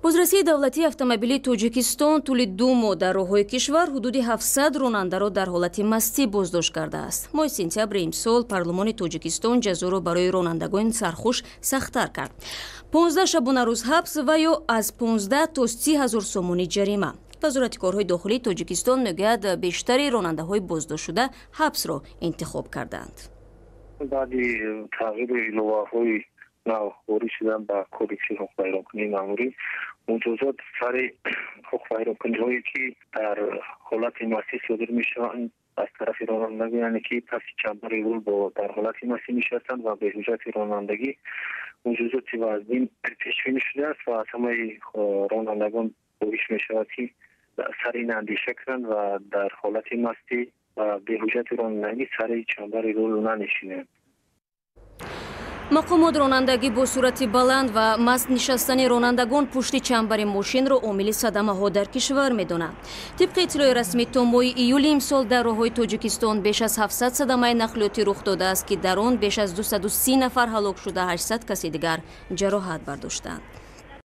бозрасии давлатии автомобили Тоҷикистон тӯли 2 моҳ дар роҳҳои кишвар ҳудуди 700 ронандаро дар ҳолати мастӣ боздошт кардааст. моҳи сентябри имсол парлумони Тоҷикистон ҷазоро барои ронандагони сархуш сахттар кард. 15 шабона рӯз ҳабс ва ё аз 15 то 30 000 сомонӣ ҷарима. вазорати корҳои дохилии Тоҷикистон мегӯяд бештари ронандаҳои боздоштшуда ҳабсро интихоб кардаанд. баъди тағйири иловаҳои нав ворид шудан ба кодекси ҳуқуқвайронкунии маъмурӣ муҷозот сари ҳуқуқвайронкуниҳое ки дар ҳолати мастӣ содир мешаванд аз тарафи ронандаго, яъне ки паси чамбари рул дар ҳолати мастӣ нишастанд ва беҳуҷати ронандагӣ муҷозоти вазнин пешбинӣ шудааст ва аз ҳамаи ронандагон хоҳиш мешавад ки сари ин андеша кунанд ва дар ҳолати мастӣ ва беҳуҷати ронандагӣ сари чамбари рул нанишинанд. мақомот ронандагӣ бо суръати баланд ва маст нишастани ронандагон пушти чамбари мошинро омили садамаҳо дар кишвар медонанд. тибқи иттилои расмӣ то моҳи июли имсол дар роҳҳои Тоҷикистон беш аз 700 садамаи нақлиётӣ рух додааст ки дар он беш аз 230 нафар ҳалок шуда 800 каси дигар ҷароҳат бардоштанд.